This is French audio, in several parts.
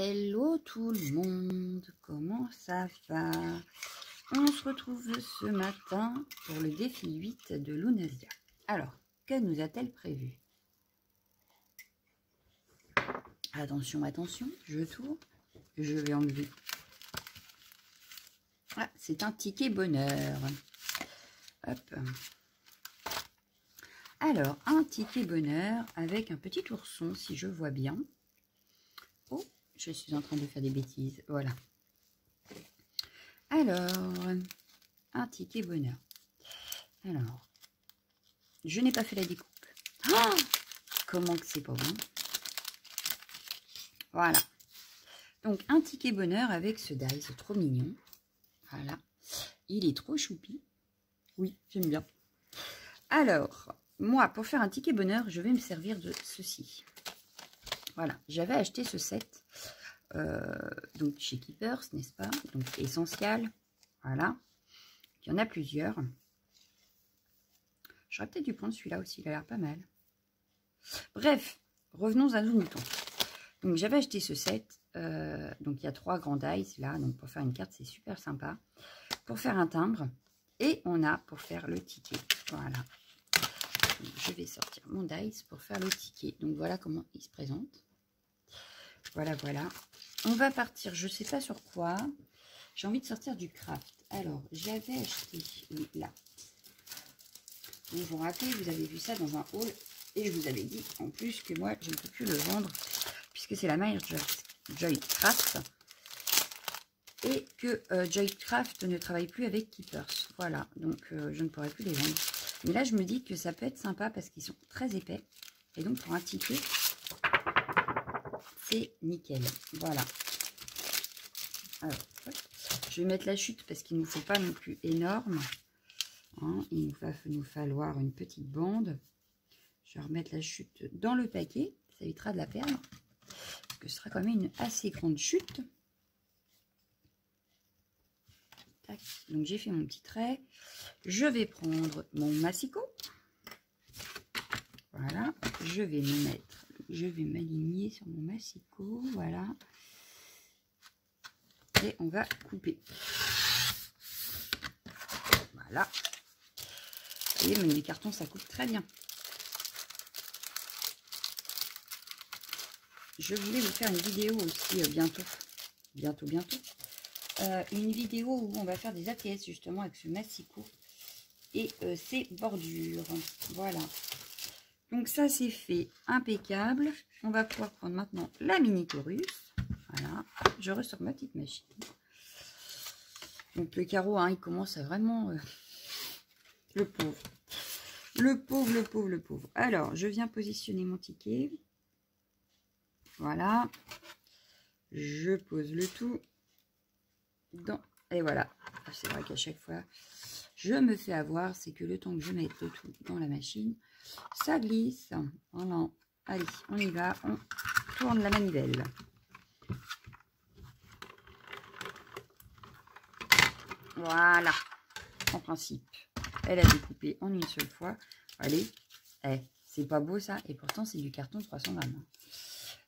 Hello tout le monde, comment ça va? On se retrouve ce matin pour le défi 8 de Lunasia. Alors, que nous a-t-elle prévu? Attention, attention, je tourne, je vais enlever. Ah, c'est un ticket bonheur. Hop. Alors, un ticket bonheur avec un petit ourson, si je vois bien. Oh, je suis en train de faire des bêtises, voilà. Alors, un ticket bonheur. Alors, je n'ai pas fait la découpe. Oh, comment que c'est pas bon? Voilà. Donc, un ticket bonheur avec ce die, c'est trop mignon. Voilà. Il est trop choupi. Oui, j'aime bien. Alors, moi, pour faire un ticket bonheur, je vais me servir de ceci. Voilà, j'avais acheté ce set donc chez Keepers, n'est-ce pas? Donc essentiel, voilà. Il y en a plusieurs. J'aurais peut-être dû prendre celui-là aussi, il a l'air pas mal. Bref, revenons à nos moutons. Donc j'avais acheté ce set, donc il y a 3 grands dice là, donc pour faire une carte c'est super sympa. Pour faire un timbre, et on a pour faire le ticket, voilà. Donc, je vais sortir mon dice pour faire le ticket. Donc voilà comment il se présente. Voilà, voilà. On va partir, je ne sais pas sur quoi. J'ai envie de sortir du craft. Alors, j'avais acheté, oui, là. Vous vous rappelez, vous avez vu ça dans un haul. Et je vous avais dit, en plus, que moi, je ne peux plus le vendre. Puisque c'est la marque Joycraft. Et que Joycraft ne travaille plus avec Keepers. Voilà, donc je ne pourrai plus les vendre. Mais là, je me dis que ça peut être sympa parce qu'ils sont très épais. Et donc, pour un ticket... c'est nickel, voilà. Alors, je vais mettre la chute parce qu'il ne nous faut pas non plus énorme. Hein, il va nous falloir une petite bande. Je vais remettre la chute dans le paquet, ça évitera de la perdre. Parce que ce sera quand même une assez grande chute. Tac. Donc j'ai fait mon petit trait. Je vais prendre mon massicot. Voilà, je vais me mettre. Je vais m'aligner sur mon massicot, voilà. Et on va couper. Voilà. Vous voyez, même les cartons, ça coupe très bien. Je voulais vous faire une vidéo aussi bientôt. Bientôt. Une vidéo où on va faire des ATS justement avec ce massicot et ses bordures. Voilà. Donc ça c'est fait, impeccable. On va pouvoir prendre maintenant la mini chorus. Voilà, je ressors ma petite machine. Donc le carreau, hein, il commence à vraiment... le pauvre. Le pauvre. Alors, je viens positionner mon ticket. Voilà. Je pose le tout dans... Et voilà. C'est vrai qu'à chaque fois, je me fais avoir. C'est que le temps que je mette le tout dans la machine... ça glisse. Voilà. Allez, on y va. On tourne la manivelle. Voilà. En principe, elle a découpé en une seule fois. Allez. C'est pas beau ça. Et pourtant, c'est du carton 300 grammes.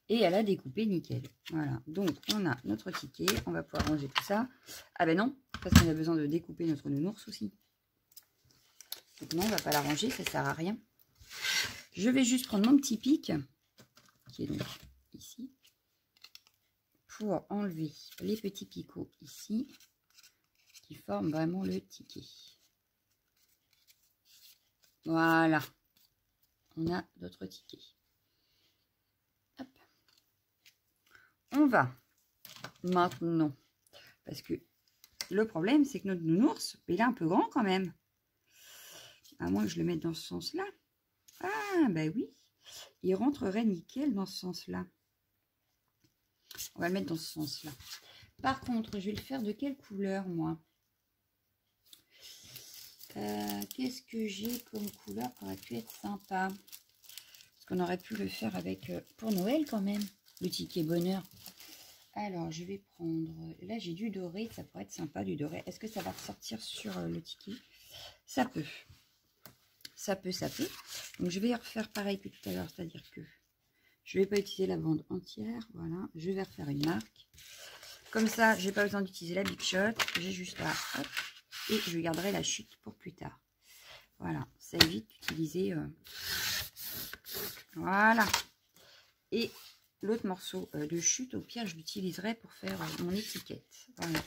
Et elle a découpé nickel. Voilà. Donc, on a notre ticket. On va pouvoir ranger tout ça. Ah ben non. Parce qu'on a besoin de découper notre nounours aussi. Donc non, on va pas la ranger. Ça sert à rien. Je vais juste prendre mon petit pic, qui est donc ici, pour enlever les petits picots ici, qui forment vraiment le ticket. Voilà, on a d'autres tickets. Hop. On va maintenant, parce que le problème, c'est que notre nounours, il est un peu grand quand même. À moins que je le mette dans ce sens-là. Ah, bah oui, il rentrerait nickel dans ce sens-là. On va le mettre dans ce sens-là. Par contre, je vais le faire de quelle couleur, moi? Qu'est-ce que j'ai comme couleur qui aurait pu être sympa? Parce qu'on aurait pu le faire avec... pour Noël, quand même, le ticket bonheur. Alors, je vais prendre... Là, j'ai du doré. Ça pourrait être sympa, du doré. Est-ce que ça va ressortir sur le ticket? Ça peut. Ça peut. Donc, je vais refaire pareil que tout à l'heure, c'est-à-dire que Je ne vais pas utiliser la bande entière. Voilà, je vais refaire une marque. Comme ça, je n'ai pas besoin d'utiliser la Big Shot. J'ai juste là, hop, et je garderai la chute pour plus tard. Voilà, ça évite d'utiliser... voilà. Et l'autre morceau de chute, au pire, je l'utiliserai pour faire mon étiquette. Voilà.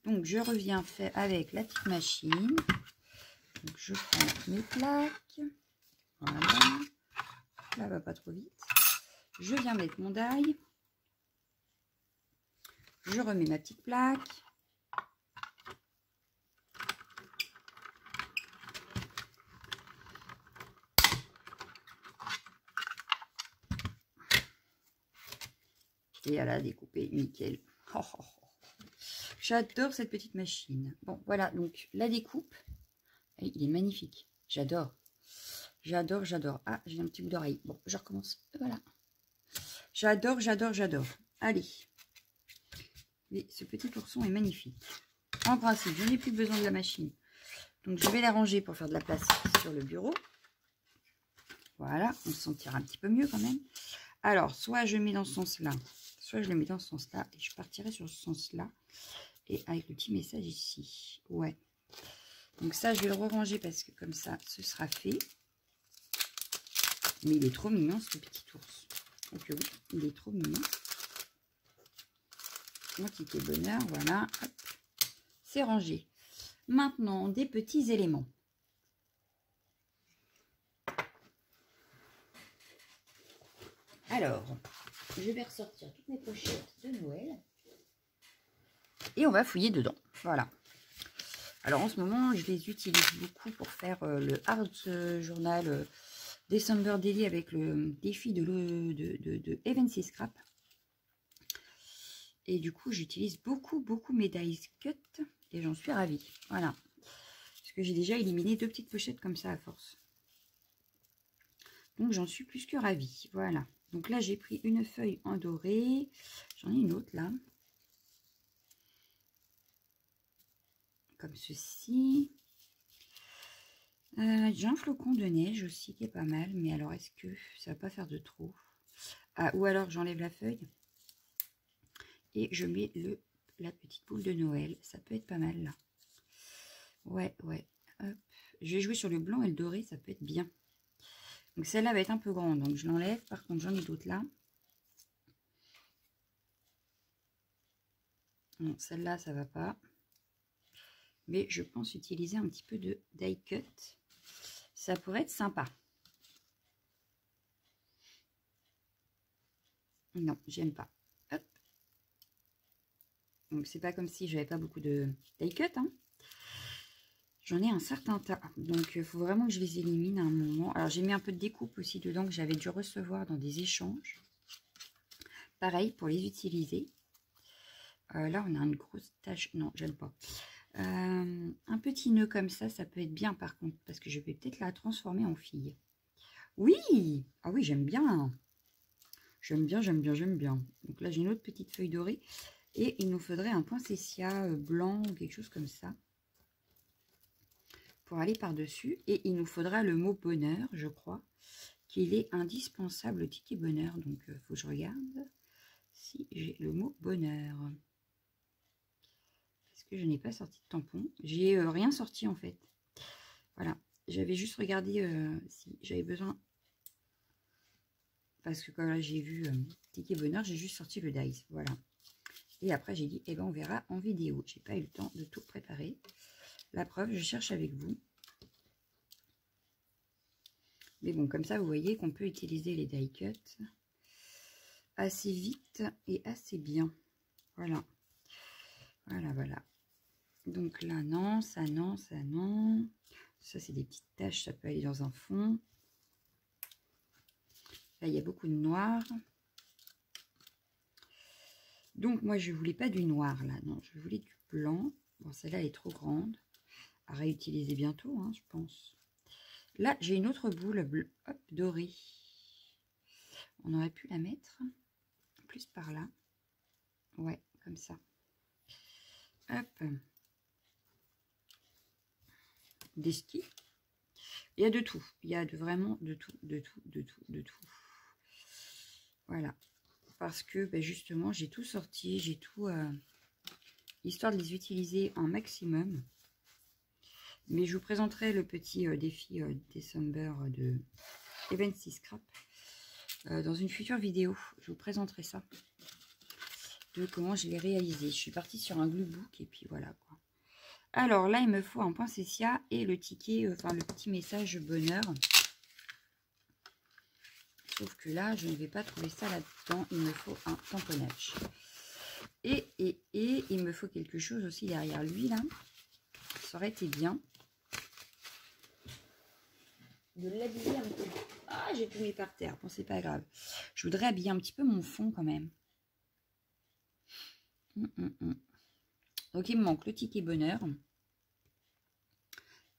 Donc, je reviens faire avec la petite machine. Donc, je prends mes plaques. Voilà. Là, va pas trop vite. Je viens mettre mon die. Je remets ma petite plaque. Et elle a découpé nickel. Oh, oh, oh. J'adore cette petite machine. Bon, voilà, donc la découpe. Il est magnifique. J'adore. J'adore, j'adore. Ah, j'ai un petit bout d'oreille. Bon, je recommence. Voilà. J'adore, j'adore, j'adore. Allez. Mais ce petit ourson est magnifique. En principe, je n'ai plus besoin de la machine. Donc, je vais la ranger pour faire de la place sur le bureau. Voilà, on se sentira un petit peu mieux quand même. Alors, soit je mets dans ce sens-là, soit je le mets dans ce sens-là. Et je partirai sur ce sens-là. Et avec le petit message ici. Ouais. Donc ça, je vais le ranger parce que comme ça, ce sera fait. Mais il est trop mignon, ce petit ours. Donc oui, il est trop mignon. Mon ticket bonheur, voilà. C'est rangé. Maintenant, des petits éléments. Alors, je vais ressortir toutes mes pochettes de Noël. Et on va fouiller dedans. Voilà. Alors, en ce moment, je les utilise beaucoup pour faire le Art Journal December Daily avec le défi de Evansy Scrap. Et du coup, j'utilise beaucoup mes dies cut et j'en suis ravie. Voilà. Parce que j'ai déjà éliminé 2 petites pochettes comme ça à force. Donc, j'en suis plus que ravie. Voilà. Donc là, j'ai pris une feuille en doré. J'en ai une autre là. Comme ceci. J'ai un flocon de neige aussi qui est pas mal. Mais alors, est-ce que ça va pas faire de trop? Ah, ou alors, j'enlève la feuille. Et je mets la petite boule de Noël. Ça peut être pas mal là. Ouais. Hop. Je vais jouer sur le blanc et le doré. Ça peut être bien. Donc celle-là va être un peu grande. Donc je l'enlève. Par contre, j'en ai d'autres là. Non, celle-là, ça va pas. Mais je pense utiliser un petit peu de die cut. Ça pourrait être sympa. Non, j'aime pas. Hop. Donc c'est pas comme si j'avais pas beaucoup de die cut. Hein. J'en ai un certain tas. Donc il faut vraiment que je les élimine à un moment. Alors j'ai mis un peu de découpe aussi dedans que j'avais dû recevoir dans des échanges. Pareil pour les utiliser. Là on a une grosse tache. Non, j'aime pas. Un petit nœud comme ça peut être bien par contre. Parce que je vais peut-être la transformer en fille. Oui! Ah oui, j'aime bien. J'aime bien. Donc là, j'ai une autre petite feuille dorée. Et il nous faudrait un poinsettia blanc ou quelque chose comme ça. Pour aller par-dessus. Et il nous faudra le mot bonheur, je crois. Qu'il est indispensable au ticket bonheur. Donc, il faut que je regarde si j'ai le mot bonheur. Parce que je n'ai pas sorti de tampon. J'ai rien sorti en fait. Voilà. J'avais juste regardé si j'avais besoin... Parce que quand j'ai vu ticket bonheur, j'ai juste sorti le dice. Voilà. Et après, j'ai dit, eh ben, on verra en vidéo. J'ai pas eu le temps de tout préparer. La preuve, je cherche avec vous. Mais bon, comme ça, vous voyez qu'on peut utiliser les die cut assez vite et assez bien. Voilà. Voilà. Donc là, non, ça, non, ça, non. Ça, c'est des petites taches, ça peut aller dans un fond. Là, il y a beaucoup de noir. Donc, moi, je ne voulais pas du noir, là. Non, je voulais du blanc. Bon, celle-là, elle est trop grande. À réutiliser bientôt, hein, je pense. Là, j'ai une autre boule hop, dorée. On aurait pu la mettre plus par là. Ouais, comme ça. Hop. Des skis. Il y a de tout. Il y a vraiment de tout. Voilà. Parce que ben justement, j'ai tout sorti, j'ai tout... histoire de les utiliser en maximum. Mais je vous présenterai le petit défi December de Eventy Scrap dans une future vidéo. Je vous présenterai ça, de comment je l'ai réalisé. Je suis partie sur un glue book et puis voilà quoi. Alors là, il me faut un poinsettia et le ticket, enfin le petit message bonheur. Sauf que là, je ne vais pas trouver ça là-dedans. Il me faut un tamponnage. Et il me faut quelque chose aussi derrière lui là. Ça aurait été bien de l'habiller un peu. Ah, j'ai tout mis par terre. Bon, c'est pas grave. Je voudrais habiller un petit peu mon fond quand même. Donc, il me manque le ticket bonheur.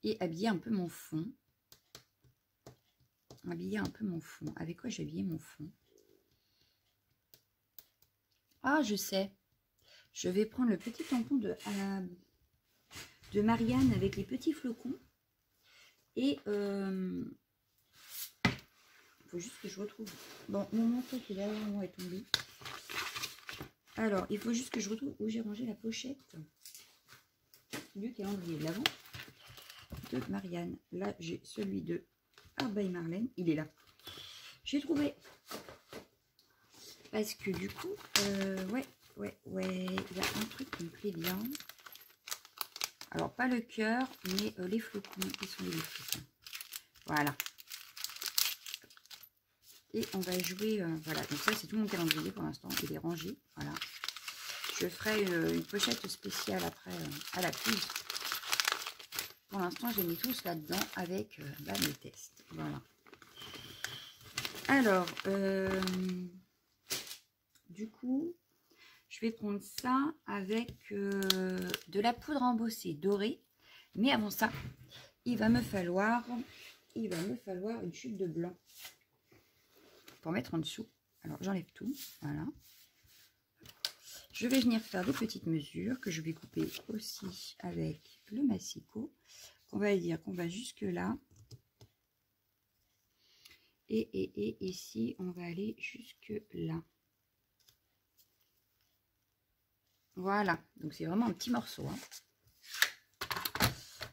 Et habiller un peu mon fond. Habiller un peu mon fond. Avec quoi j'ai habillé mon fond? Ah, je sais. Je vais prendre le petit tampon de Marianne avec les petits flocons. Et il faut juste que je retrouve. Bon, mon manteau qui est derrière moi est tombé. Alors, il faut juste que je retrouve où j'ai rangé la pochette du calendrier de l'Avent de Marianne. Là, j'ai celui de Art by Marlène. Il est là. J'ai trouvé. Parce que du coup, ouais. Il y a un truc qui me plaît bien. Alors, pas le cœur, mais les flocons. Ils sont les flocons. Voilà. Et on va jouer, voilà, donc ça c'est tout mon calendrier pour l'instant, il est rangé, voilà. Je ferai une pochette spéciale après à la prise. Pour l'instant j'ai mis tous là-dedans avec mes tests, voilà. Alors, du coup, je vais prendre ça avec de la poudre embossée dorée. Mais avant ça, il va me falloir une chute de blanc. Pour mettre en dessous. Alors j'enlève tout, voilà. Je vais venir faire des petites mesures que je vais couper aussi avec le massicot. On va dire qu'on va jusque là. Et ici, on va aller jusque là. Voilà, donc c'est vraiment un petit morceau. Hein.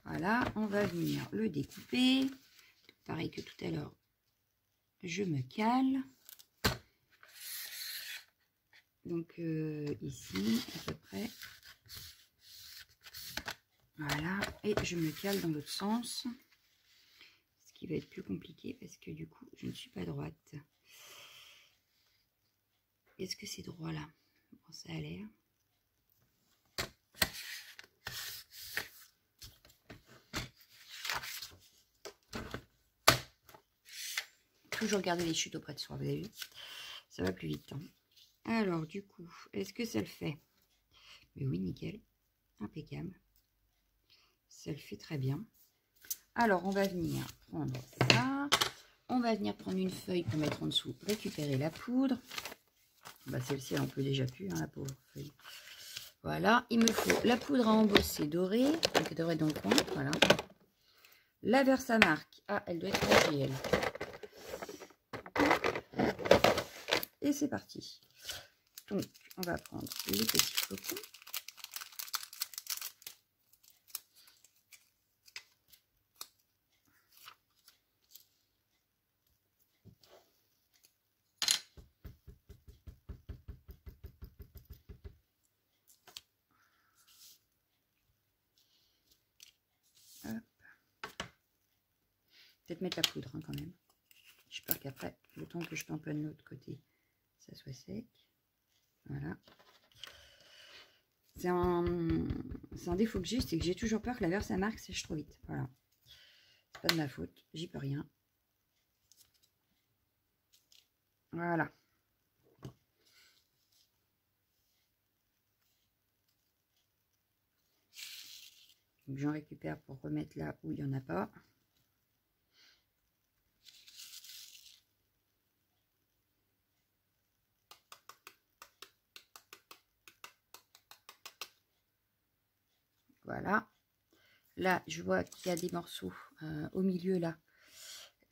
Voilà, on va venir le découper. Pareil que tout à l'heure. Je me cale. Donc ici, à peu près. Voilà. Et je me cale dans l'autre sens. Ce qui va être plus compliqué parce que du coup, je ne suis pas droite. Est-ce que c'est droit là? Bon, ça a l'air. Toujours garder les chutes auprès de soi, vous avez vu? Ça va plus vite. Hein. Alors, du coup, est-ce que ça le fait? Mais oui, nickel. Impeccable. Ça le fait très bien. Alors, on va venir prendre ça. On va venir prendre une feuille pour mettre en dessous, récupérer la poudre. Bah, celle-ci, elle en peut déjà plus, hein, la pauvre feuille. Voilà, il me faut la poudre à embosser dorée. Donc, dorée dans le coin, voilà. La Versamark. Ah, elle doit être rangée, elle. Et c'est parti. Donc, on va prendre les petits flocons. Peut-être mettre la poudre hein, quand même. J'ai peur qu'après, le temps que je tamponne l'autre côté, ça soit sec. Voilà. C'est un défaut que j'ai, c'est que j'ai toujours peur que la Versamark sèche trop vite. Voilà. C'est pas de ma faute, j'y peux rien. Voilà. Donc j'en récupère pour remettre là où il n'y en a pas. Voilà. Là, je vois qu'il y a des morceaux au milieu là.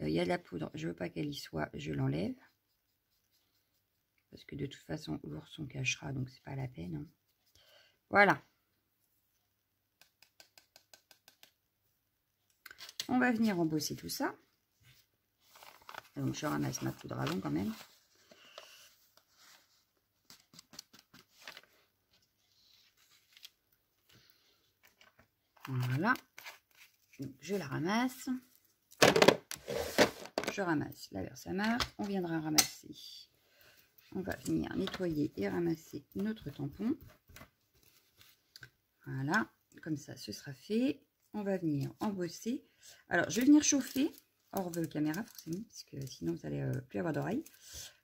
Il y a de la poudre. Je veux pas qu'elle y soit. Je l'enlève. Parce que de toute façon, l'ours on cachera, donc c'est pas la peine. Hein. Voilà. On va venir embosser tout ça. Donc je ramasse ma poudre à long quand même. Voilà. Donc, je la ramasse. Je ramasse la Versamark. On viendra ramasser. On va venir nettoyer et ramasser notre tampon. Voilà. Comme ça, ce sera fait. On va venir embosser. Alors, je vais venir chauffer. Hors de caméra, forcément. Parce que sinon, vous allez plus avoir d'oreilles.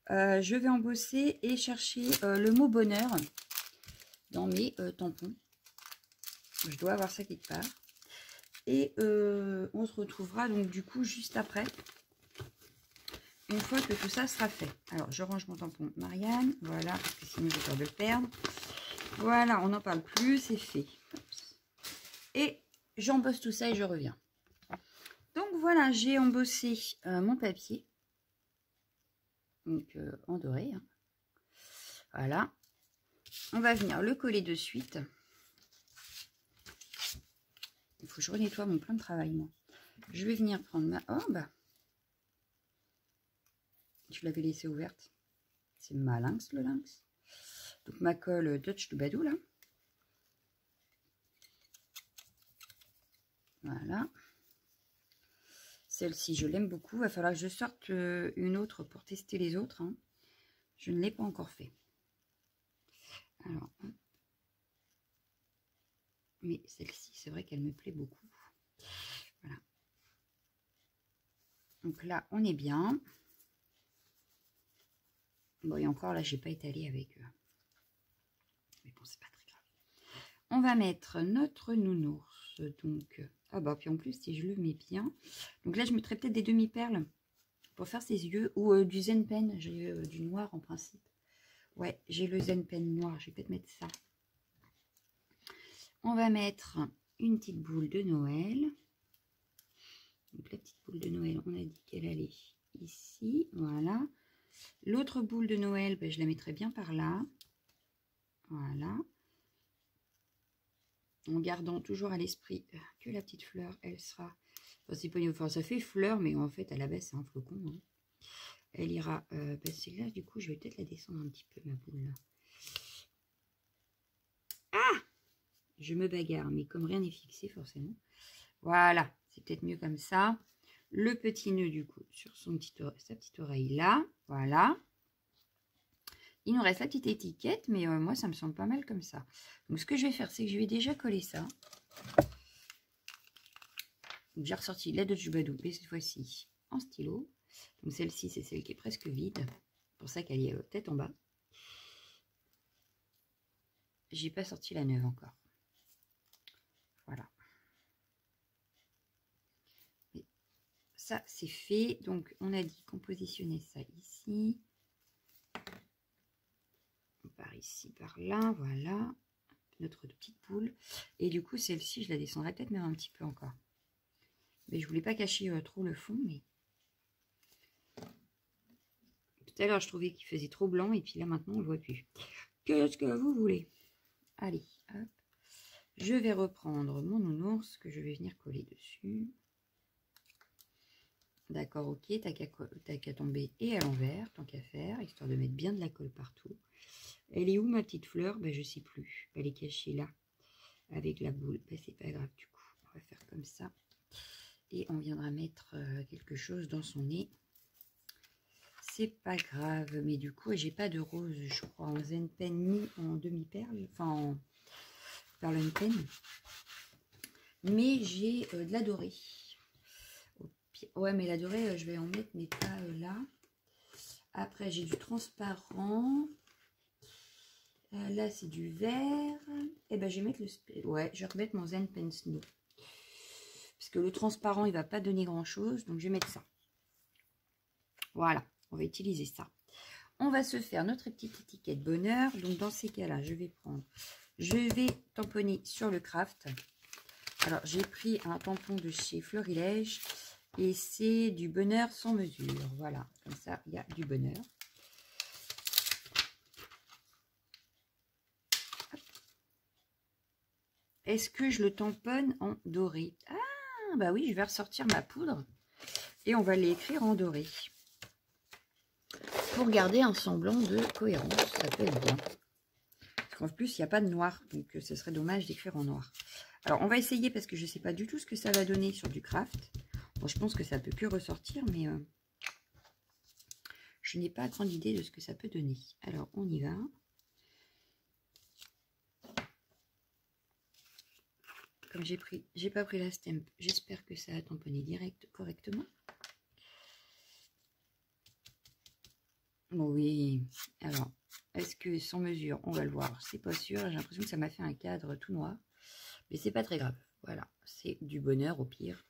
Je vais embosser et chercher le mot bonheur dans mes tampons. Je dois avoir ça quelque part. Et on se retrouvera donc du coup juste après. Une fois que tout ça sera fait. Alors, je range mon tampon Marianne. Voilà, parce que sinon j'ai peur de le perdre. Voilà, on n'en parle plus, c'est fait. Et j'embosse tout ça et je reviens. Donc voilà, j'ai embossé mon papier. Donc en doré. Hein. Voilà. On va venir le coller de suite. Il faut que je renettoie mon plan de travail, moi. Je vais venir prendre ma... Oh, bah. Je l'avais laissée ouverte. C'est ma lynx, le lynx. Donc, ma colle Dutch to Badou, là. Voilà. Celle-ci, je l'aime beaucoup. Il va falloir que je sorte une autre pour tester les autres. Hein. Je ne l'ai pas encore fait. Alors, mais celle-ci, c'est vrai qu'elle me plaît beaucoup. Voilà. Donc là, on est bien. Bon, et encore, là, j'ai pas étalé avec... Mais bon, c'est pas très grave. On va mettre notre nounours. Donc, ah bah, puis en plus, si je le mets bien... Donc là, je mettrai peut-être des demi-perles pour faire ses yeux. Ou du zen pen. J'ai du noir en principe. Ouais, j'ai le zen pen noir. Je vais peut-être mettre ça. On va mettre une petite boule de Noël. Donc la petite boule de Noël, on a dit qu'elle allait ici. Voilà. L'autre boule de Noël, ben, je la mettrai bien par là. Voilà. En gardant toujours à l'esprit que la petite fleur, elle sera... Enfin, c'est pas une... enfin, ça fait fleur, mais en fait, à la base, c'est un flocon. Hein. Elle ira passer là. Du coup, je vais peut-être la descendre un petit peu, ma boule. Ah! Je me bagarre, mais comme rien n'est fixé, forcément. Voilà, c'est peut-être mieux comme ça. Le petit nœud, du coup, sur son sa petite oreille là. Voilà. Il nous reste la petite étiquette, mais moi, ça me semble pas mal comme ça. Donc, ce que je vais faire, c'est que je vais déjà coller ça. J'ai ressorti la Dutch Badou, mais cette fois-ci en stylo. Donc, celle-ci, c'est celle qui est presque vide. C'est pour ça qu'elle est tête en bas. J'ai pas sorti la neuve encore. Voilà. Et ça, c'est fait. Donc, on a dit qu'on positionnait ça ici. Par ici, par là, voilà. Notre petite boule. Et du coup, celle-ci, je la descendrai peut-être même un petit peu encore. Mais je voulais pas cacher trop le fond, mais... Tout à l'heure, je trouvais qu'il faisait trop blanc, et puis là, maintenant, on le voit plus. Qu'est-ce que vous voulez? Allez, hop. Je vais reprendre mon nounours que je vais venir coller dessus. D'accord, ok, t'as qu'à tomber et à l'envers, tant qu'à faire, histoire de mettre bien de la colle partout. Elle est où ma petite fleur? Ben, je sais plus. Elle est cachée là, avec la boule. Ben, c'est pas grave du coup. On va faire comme ça. Et on viendra mettre quelque chose dans son nez. C'est pas grave, mais du coup, j'ai pas de rose, je crois, en zen pen ni en demi-perle, enfin en perle pen. Mais j'ai de la dorée. Ouais, mais la dorée, je vais en mettre, mais pas là. Après, j'ai du transparent. Là, c'est du vert. Et ben, je vais mettre le... Ouais, je vais remettre mon zen pen snow. Parce que le transparent, il va pas donner grand-chose. Donc, je vais mettre ça. Voilà, on va utiliser ça. On va se faire notre petite étiquette bonheur. Donc, dans ces cas-là, je vais prendre... Je vais tamponner sur le craft. Alors, j'ai pris un tampon de chez Florilège. Et c'est du bonheur sans mesure. Voilà, comme ça, il y a du bonheur. est-ce que je le tamponne en doré? Ah, bah oui, je vais ressortir ma poudre et on va l'écrire en doré. Pour garder un semblant de cohérence, ça peut être bien. Parce qu'en plus, il n'y a pas de noir, donc ce serait dommage d'écrire en noir. Alors, on va essayer parce que je ne sais pas du tout ce que ça va donner sur du craft. Bon, je pense que ça peut que ressortir, mais je n'ai pas grande idée de ce que ça peut donner. Alors, on y va. Comme j'ai pas pris la stamp, j'espère que ça a tamponné direct correctement. Bon, oui. Alors, est-ce que sans mesure, on va le voir? C'est pas sûr. J'ai l'impression que ça m'a fait un cadre tout noir. Mais c'est pas très grave. Voilà, c'est du bonheur au pire.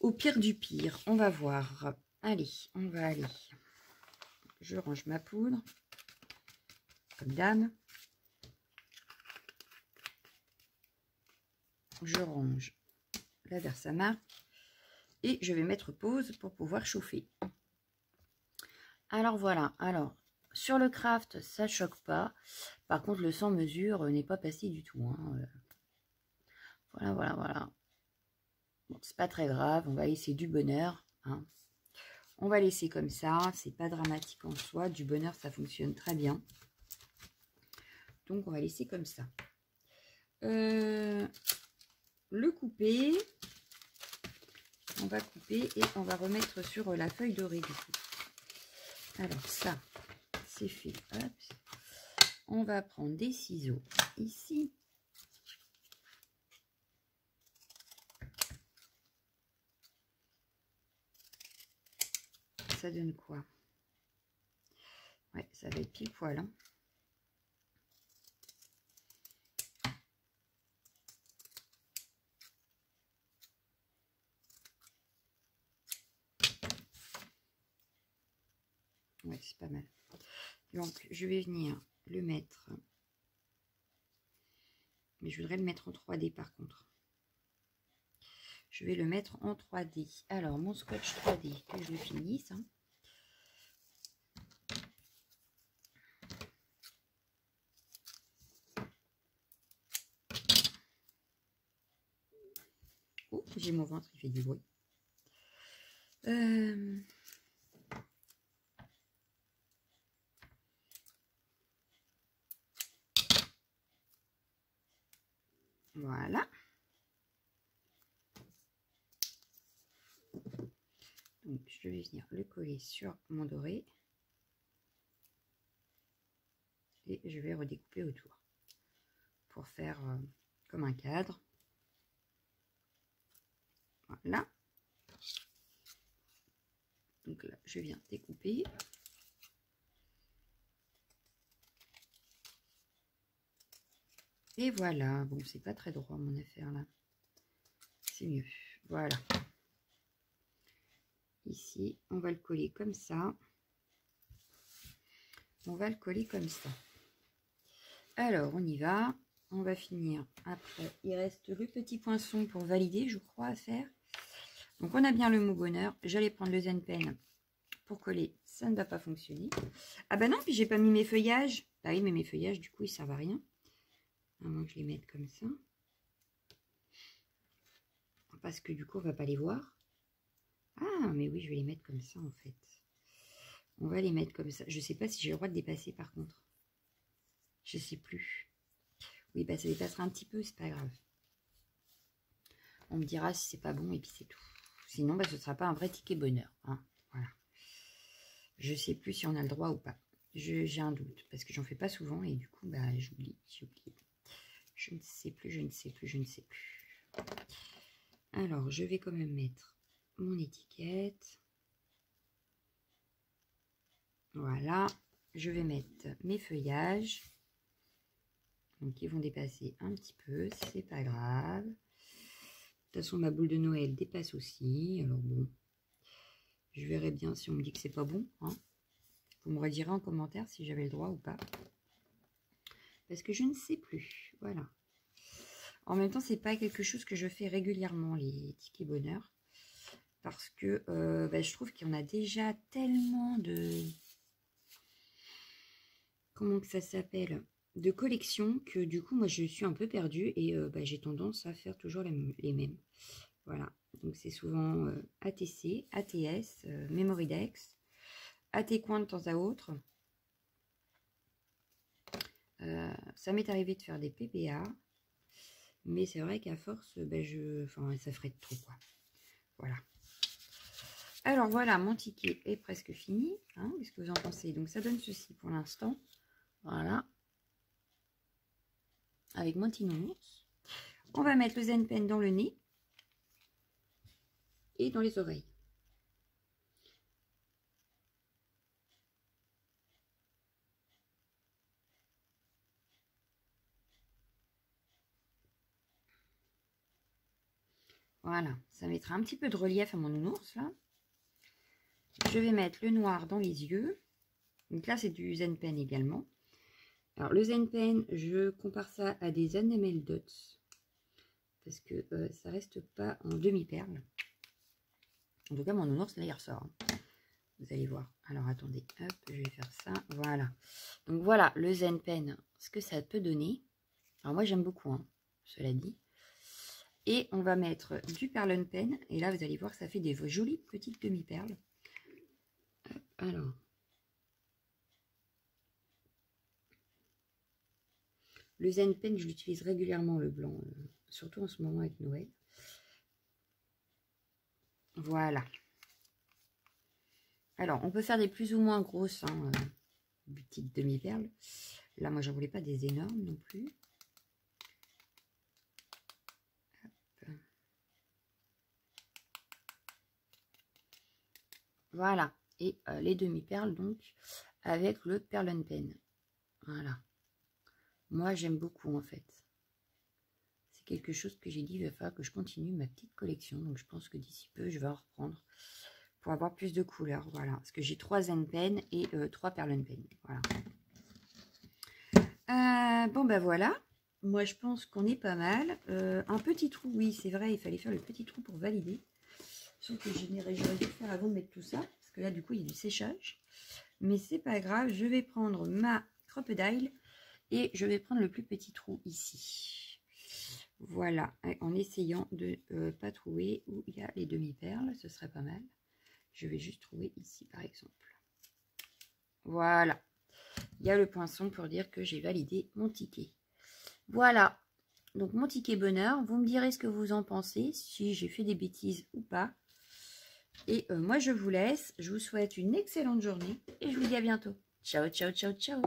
Au pire du pire, on va voir. Allez, on va aller. Je range ma poudre. Comme dame. Je range la Versamark. Et je vais mettre pause pour pouvoir chauffer. Alors voilà, alors sur le craft, ça choque pas. Par contre, le sans mesure n'est pas passé du tout. Hein. Voilà. Bon, c'est pas très grave, on va laisser du bonheur. Hein. On va laisser comme ça, c'est pas dramatique en soi. Du bonheur, ça fonctionne très bien. Donc, on va laisser comme ça. Le couper. On va couper et on va remettre sur la feuille dorée du coup. Alors ça, c'est fait. Hop. On va prendre des ciseaux ici. Ça donne quoi? Ouais, ça va être pile poil. Hein. Ouais, c'est pas mal. Donc, je vais venir le mettre. Mais je voudrais le mettre en 3D par contre. Je vais le mettre en 3D. Alors, mon scotch 3D, que je le finisse. Hein. Oh, j'ai mon ventre, il fait du bruit. Voilà. Donc, je vais venir le coller sur mon doré. Et je vais redécouper autour. Pour faire comme un cadre. Voilà. Donc là, je viens découper. Et voilà. Bon, c'est pas très droit mon affaire là. C'est mieux. Voilà. Ici, on va le coller comme ça. On va le coller comme ça. Alors, on y va. On va finir. Après, il reste le petit poinçon pour valider, je crois, à faire. Donc, on a bien le mot bonheur. J'allais prendre le Zen Pen pour coller. Ça ne va pas fonctionner. Ah bah non, puis j'ai pas mis mes feuillages. Bah oui, mais mes feuillages, du coup, ils servent à rien. À moins que je les mette comme ça. Parce que du coup, on va pas les voir. Ah, mais oui, je vais les mettre comme ça, en fait. On va les mettre comme ça. Je sais pas si j'ai le droit de dépasser, par contre. Je sais plus. Oui, bah ça dépassera un petit peu, c'est pas grave. On me dira si c'est pas bon et puis c'est tout. Sinon, bah, ce ne sera pas un vrai ticket bonheur. Hein. Voilà. Je sais plus si on a le droit ou pas. J'ai un doute parce que j'en fais pas souvent et du coup, bah, j'oublie. Je ne sais plus. Alors, je vais quand même mettre mon étiquette. Voilà. Je vais mettre mes feuillages. Donc, ils vont dépasser un petit peu. C'est pas grave. De toute façon, ma boule de Noël dépasse aussi. Alors bon, je verrai bien si on me dit que c'est pas bon. Hein. Vous me redirez en commentaire si j'avais le droit ou pas. Parce que je ne sais plus. Voilà. En même temps, c'est pas quelque chose que je fais régulièrement, les tickets bonheur. Parce que bah, je trouve qu'il y en a déjà tellement de... Comment que ça s'appelle? de collection que du coup, moi, je suis un peu perdue et j'ai tendance à faire toujours les mêmes. Voilà, donc c'est souvent ATC, ATS, Memoridex, AT-Coin de temps à autre. Ça m'est arrivé de faire des PPA, mais c'est vrai qu'à force, ça ferait trop, quoi. Voilà. Alors voilà, mon ticket est presque fini. Hein, qu'est-ce que vous en pensez? Donc ça donne ceci pour l'instant. Voilà. Avec mon petit nounours. On va mettre le Zen Pen dans le nez et dans les oreilles. Voilà, ça mettra un petit peu de relief à mon nounours là. Je vais mettre le noir dans les yeux. Donc là, c'est du Zen Pen également. Alors, le Zen Pen, je compare ça à des Enamel Dots. Parce que ça reste pas en demi-perle. En tout cas, mon nounours, là, il ressort. Hein. Vous allez voir. Alors, attendez. Hop, je vais faire ça. Voilà. Donc, voilà, le Zen Pen, ce que ça peut donner. Alors, moi, j'aime beaucoup, hein, cela dit. Et on va mettre du Perlen Pen. Et là, vous allez voir que ça fait des jolies petites demi-perles. Alors... Le Zen Pen, je l'utilise régulièrement, le blanc, surtout en ce moment avec Noël. Voilà. Alors, on peut faire des plus ou moins grosses, hein, petites demi-perles. Là, moi, j'en voulais pas des énormes non plus. Hop. Voilà. Et les demi-perles, donc, avec le Perlen Pen. Voilà. Moi, j'aime beaucoup, en fait. C'est quelque chose que j'ai dit, il va falloir que je continue ma petite collection. Donc, je pense que d'ici peu, je vais en reprendre pour avoir plus de couleurs. Voilà. Parce que j'ai 3 Zen Pen et 3 Perlen Pen. Voilà. Bon, ben voilà. Moi, je pense qu'on est pas mal. Un petit trou, oui, c'est vrai, il fallait faire le petit trou pour valider. Sauf que j'aurais dû faire avant de mettre tout ça. Parce que là, du coup, il y a du séchage. Mais c'est pas grave. Je vais prendre ma crocodile. Et je vais prendre le plus petit trou ici. Voilà, en essayant de pas trouver où il y a les demi-perles, ce serait pas mal. Je vais juste trouver ici, par exemple. Voilà, il y a le poinçon pour dire que j'ai validé mon ticket. Voilà, donc mon ticket bonheur. Vous me direz ce que vous en pensez, si j'ai fait des bêtises ou pas. Et moi, je vous laisse. Je vous souhaite une excellente journée et je vous dis à bientôt. Ciao, ciao, ciao, ciao.